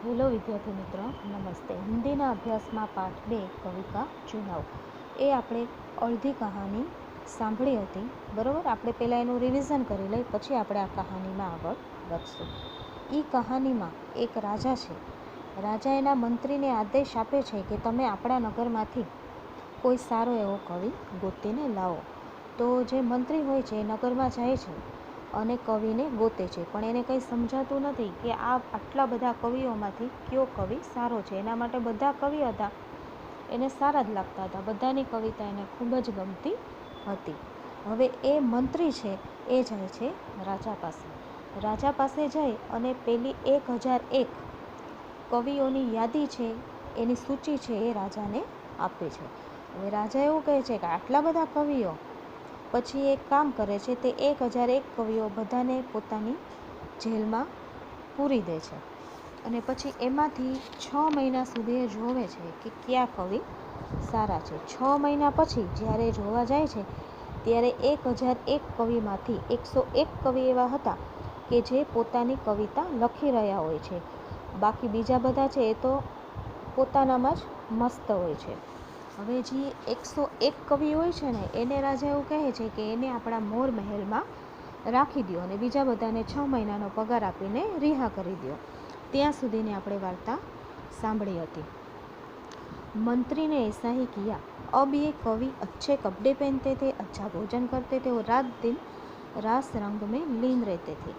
Hello વિદ્યાર્થી મિત્રો, નમસ્તે. હિન્દીના અભ્યાસમાં પાઠ 2 કવિતા ચુનાવ એ આપણે અડધી કહાની સાંભળી હતી. બરાબર, આપણે પહેલાં એનું રિવિઝન કરી લઈ, પછી આપણે આ કહાનીમાં આગળ વધશું. એ કહાનીમાં એક રાજા છે. રાજા એના મંત્રીને આદેશ આપે છે કે તમે આપણા નગરમાંથી કોઈ સારો એવો કવિ ગોતીને લાવો. તો જે મંત્રી હોય છે એ નગરમાં જાય છે અને કવિને ગોતે છે, પણ એને કંઈ સમજાતું નથી કે આ આટલા બધા કવિઓમાંથી કયો કવિ સારો છે. એના માટે બધા કવિ હતા એને સારા જ લાગતા હતા, બધાની કવિતા એને ખૂબ જ ગમતી હતી. હવે એ મંત્રી છે એ જાય છે રાજા પાસે. રાજા પાસે જઈ અને પેલી 1001 કવિઓની યાદી છે, એની સૂચિ છે એ રાજાને આપે છે. હવે રાજા એવું કહે છે કે આટલા બધા કવિઓ. પછી એક કામ કરે છે, તે 1001 કવિઓ બધાને પોતાની જેલમાં પૂરી દે છે અને પછી એમાંથી 6 મહિના સુધી જોવે છે કે કયા કવિ સારા છે. 6 મહિના પછી જ્યારે જોવા જાય છે ત્યારે 1001 કવિમાંથી 101 કવિ એવા હતા કે જે પોતાની કવિતા લખી રહ્યા હોય છે. બાકી બીજા બધા છે એ તો પોતાનામાં જ મસ્ત હોય છે. હવે જે 101 કવિ હોય છે ને એને રાજા એવું કહે છે કે એને આપણા મોર મહેલમાં રાખી દો અને બીજા બધાને 6 મહિનાનો પગાર આપીને રિહા કરી દો. ત્યાં સુધીની આપણે વાર્તા સાંભળી હતી. मंत्री ने ऐसा ही किया. अब ये कवि अच्छे कपड़े पहनते थे, अच्छा भोजन करते थे और रात दिन रास रंग में लीन रहते थे.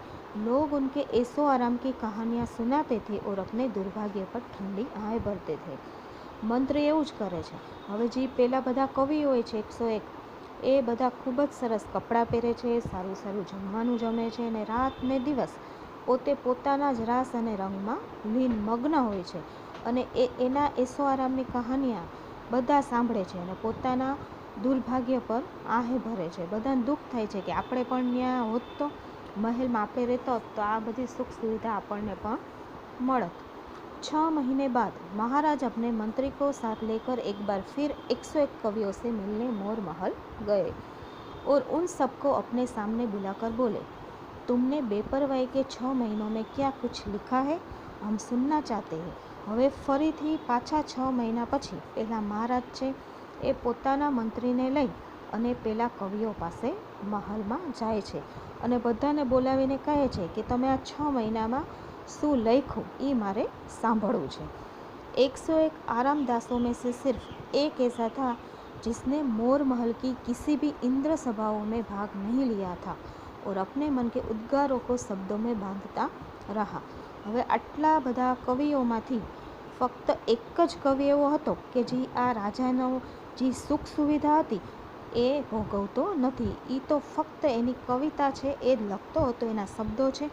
लोग उनके ऐसो आराम की कहानियाँ सुनाते थे और अपने दुर्भाग्य पर ठंडी आँय भरते थे. મંત્રી એવું જ કરે છે. હવે જે પેલા બધા કવિ હોય છે 101, એ બધા ખૂબ જ સરસ કપડાં પહેરે છે, સારું સારું જમવાનું જમે છે અને રાત ને દિવસ પોતે પોતાના જ રાસ અને રંગમાં લીન મગ્ન હોય છે અને એના એસો આરામની કહાનીਆਂ બધા સાંભળે છે અને પોતાના દુર્ભાગ્ય પર આહે ભરે છે. બધાને દુઃખ થાય છે કે આપણે પણ ત્યાં હોત તો મહેલમાં આપણે રહેતા હોત તો આ બધી સુખ સુવિધા આપણને પણ મળત. 6 महीने बाद महाराज अपने मंत्री को साथ लेकर एक बार फिर 101 कवियों से मिलने मोर महल गए और उन सबको अपने सामने बुलाकर बोले, तुमने बेपरवाही के 6 महीनों में क्या कुछ लिखा है? हम सुनना चाहते हैं. હવે ફરીથી પાછા 6 મહિના પછી પહેલા મહારાજ છે એ પોતાના મંત્રીને લઈ અને પેલા કવિઓ પાસે મહલમાં જાય છે અને બધાને બોલાવીને કહે છે કે તમે આ 6 મહિનામાં શું લખ્યું એ મારે સાંભળવું છે. 101 आरामदासों में से सिर्फ एक ऐसा था जिसने मोर महल की किसी भी इंद्र सभाओं में भाग नहीं लिया था और अपने मन के उद्गारों को शब्दों में बांधता रहा. હવે આટલા બધા કવિઓમાંથી ફક્ત એક જ કવિ એવો હતો કે જે આ રાજાનો જે સુખ સુવિધા હતી એ ભોગવતો નથી. એ તો ફક્ત એની કવિતા છે એ જ લખતો હતો, એના શબ્દો છે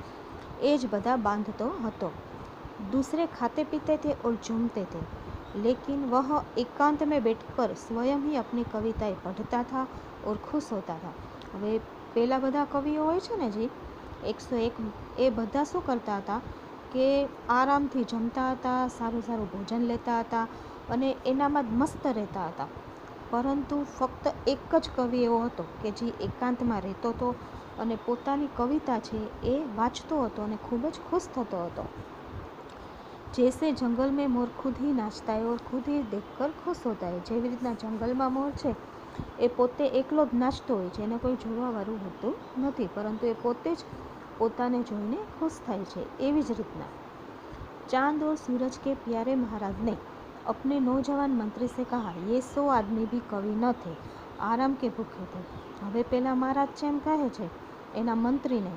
એ જ બધા બાંધતો હતો. दूसरे खाते पीते थे और झूमते थे, लेकिन वह एकांत में बैठकर स्वयं ही अपनी कविताएं पढ़ता था और खुश होता था. હવે પેલા બધા કવિઓ હોય છે ને જે 101, એ બધા શું કરતા હતા કે આરામથી જમતા હતા, સારું સારું ભોજન લેતા હતા અને એનામાં જ મસ્ત રહેતા હતા. પરંતુ ફક્ત એક જ કવિ એવો હતો કે જે એકાંતમાં રહેતો હતો અને પોતાની કવિતા છે એ વાંચતો હતો અને ખૂબ જ ખુશ થતો હતો. जैसे जंगल में मोर खुद ही नाचता है और खुद ही देखकर खुश होता है. જેવી રીતના જંગલમાં મોર છે એ પોતે એકલો જ નાચતો હોય છે, એને કોઈ જોવાવાળું હોતું નથી, પરંતુ એ પોતે જ પોતાને જોઈને ખુશ થાય છે. એવી જ રીતના चांद और सूरज के प्यारे महाराज ने अपने नौजवान मंत्री से कहा, ये 100 आदमी भी कवि न थे, आराम के भूखे थे. હવે પેલા મહારાજ છે એમ કહે છે એના મંત્રીને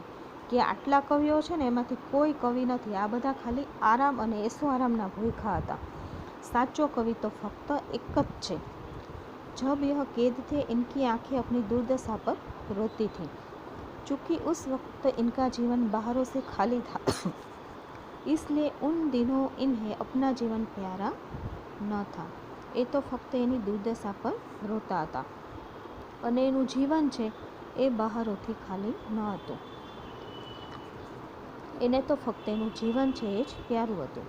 કે આટલા કવિઓ છે ને એમાંથી કોઈ કવિ નથી, આ બધા ખાલી આરામ અને એસો આરામના ભૂખા હતા. સાચો કવિ તો ફક્ત એક જ છે. जब यह कैद थे इनकी आंखें अपनी दुर्दशा पर रोती थी, चूँकि उस वक्त इनका जीवन बाहरों से खाली था, इसलिए उन दिनों इन्हें अपना जीवन प्यारा न था. એ તો ફક્ત એની દુર્દશા પર રોતા હતા અને એનું જીવન છે એ બહારોથી ખાલી ન હતું. એને તો ફક્ત એનું જીવન છે એ જ પ્યારું હતું.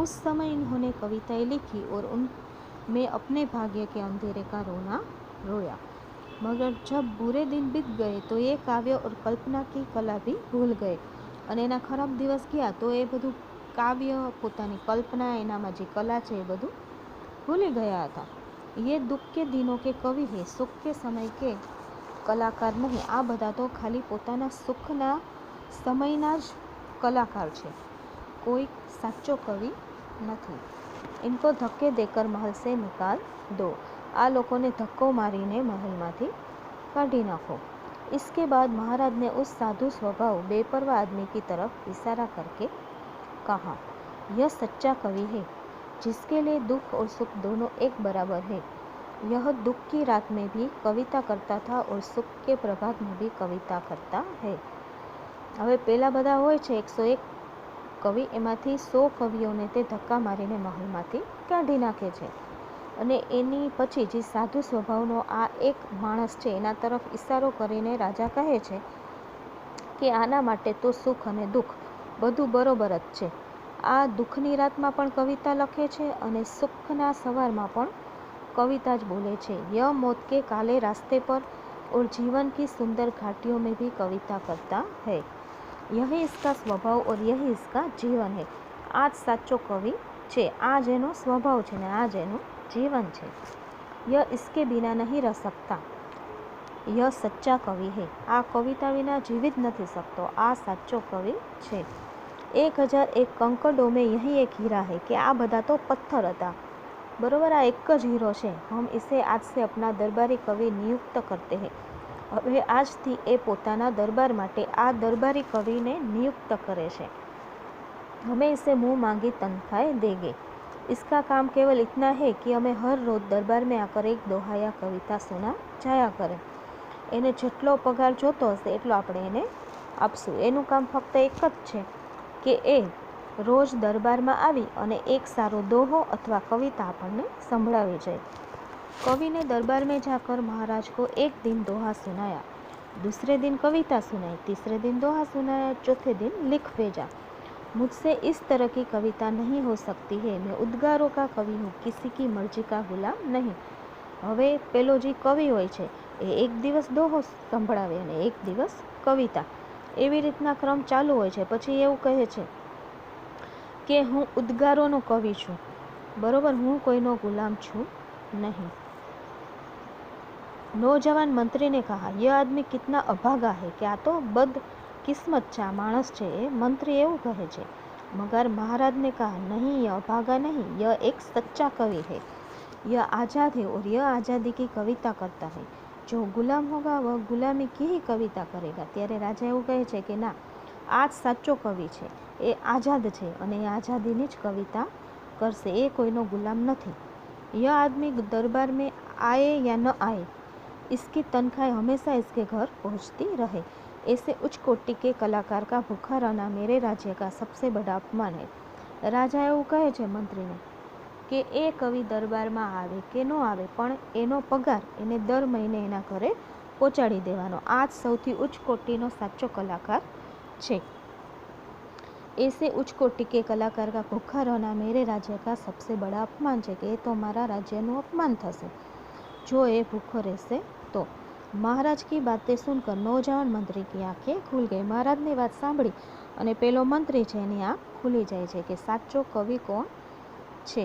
उस समय इन्होंने कविताएं लिखी और उन में अपने भाग्य के अंधेरे का रोना रोया, मगर जब बुरे दिन बीत गए तो ये काव्य और कल्पना की कला भी भूल गए. અને એના ખરાબ દિવસ ગયા તો એ બધું કાવ્ય, પોતાની કલ્પના, એનામાં જે કલા છે એ બધું ભૂલી ગયા હતા. ये दुख के दिनों के कवि है, सुख के समय के કલાકાર નહીં. આ બધા તો ખાલી પોતાના સુખના સમયના જ કલાકાર છે, કોઈ સાચો કવિ નથી. इनको धक्के देकर महल से निकाल दो. આ લોકોને ધક્કો મારીને મહેલમાંથી કાઢી નાખો. इसके बाद महाराज ने उस साधु स्वभाव बेपरवाह आदमी की तरफ इशारा करके कहा, यह सच्चा कवि है जिसके लिए दुख और सुख दोनों एक बराबर है. यह दुख की रात में भी कविता करता था और सुख के प्रभात में भी कविता करता है. હવે પેલા બધા હોય છે 101 કવિ, એમાંથી 100 કવિઓને તે ધક્કા મારીને મહેલમાંથી કાઢી નાખે છે. અને એની પછી જે સાધુ સ્વભાવનો આ એક માણસ છે એના તરફ ઈશારો કરીને રાજા કહે છે કે આના માટે તો સુખ અને દુઃખ બધું બરોબર જ છે. આ દુઃખની રાતમાં પણ કવિતા લખે છે અને સુખના સવારમાં પણ कविता ज बोले छे. यह मौत के काले रास्ते पर और जीवन की सुंदर घाटियों में भी कविता करता है. यही इसका स्वभाव और यही इसका जीवन है. आज साचो कवि छे, आज एनो स्वभाव छे ने आज एनु जीवन छे. यह इसके बिना नहीं रह सकता. यह सच्चा कवि है. आ कविता विना जीवित नहीं सकतो. आ साचो कवि छे. 1001 कंकड़ों में यही एक हीरा है कि आ बधा तो पत्थर था, बरोबर. आ एक ज हीरो है. हम इसे आज से अपना दरबारी कवि नियुक्त करते हैं. હવે આજથી એ પોતાના દરબાર માટે આ દરબારી કવિને નિયુક્ત કરે છે. हमें इसे मुंह मांगी तनख्वाह देंगे. इसका काम केवल इतना है कि हमें हर रोज दरबार में आकर एक दोहा कविता सुना जाया करें. એને જેટલો પગાર જોતો હશે એટલો આપણે એને આપશું. એનું કામ ફક્ત એક જ છે કે એ રોજ દરબારમાં આવી અને એક સારો દોહો અથવા કવિતા આપણને સંભળાવી જાય. कवि ने दरबार में जाकर महाराज को एक दिन दोहा सुनाया, दूसरे दिन कविता सुनाई, तीसरे दिन दोहा सुनाया, चौथे दिन लिख भेजा. मुझसे इस तरह की कविता नहीं हो सकती है. मैं उद्गारों का कवि हूँ, किसी की मर्जी का गुलाम नहीं. હવે પેલો જે કવિ હોય છે એ એક દિવસ દોહો સંભળાવે અને એક દિવસ કવિતા, એવી રીતના ક્રમ ચાલુ હોય છે. પછી એવું કહે છે કે હું ઉદ્ગારોનો કવિ છું, બરોબર, હું કોઈનો ગુલામ છું नहीं. नौजवान मंत्री ने कहा, यह आदमी कितना अभागा है कि आ तो बदकिस्मत છે, આ માણસ છે એ મંત્રી એવું કહે છે. मगर महाराज ने कहा, नहीं, यह अभागा नहीं, यह एक सच्चा कवि है. यह आज़ाद है और यह आज़ादी की कविता करता है. जो गुलाम होगा वह गुलामी की ही कविता करेगा. ત્યારે રાજા એવું કહે છે કે ના, આ જ સાચો કવિ છે, એ આઝાદ છે અને એ આઝાદીની જ કવિતા કરશે, એ કોઈનો ગુલામ નથી. यह आदमी दरबार में आए या न आए, इसकी तनख्वाह हमेशा इसके घर पहुंचती रहे. ऐसे उच्च कोटि के कलाकार का भूखा रहना मेरे राज्य का सबसे बड़ा अपमान है. રાજા એવું કહે છે મંત્રીને કે એ કવિ દરબારમાં આવે કે ન આવે પણ એનો પગાર એને દર મહિને એના ઘરે પહોંચાડી દેવાનો. આ જ સૌથી ઉચ્ચ કોટીનો સાચો કલાકાર છે. ऐसे उच्च कोटि के कलाकार का भूखा रहना मेरे राज्य का सबसे बड़ा अपमान है कि तो हमारा राज्यનું अपमान થશે જો એ ભૂખો રહેશે તો. महाराज की बातें सुनकर नौजवान मंत्री की आंखें खुल गई. महाराजની વાત સાંભળી અને પેલો મંત્રી છે એની આંખ ખુલી જાય છે કે સાચો કવિ કોણ છે.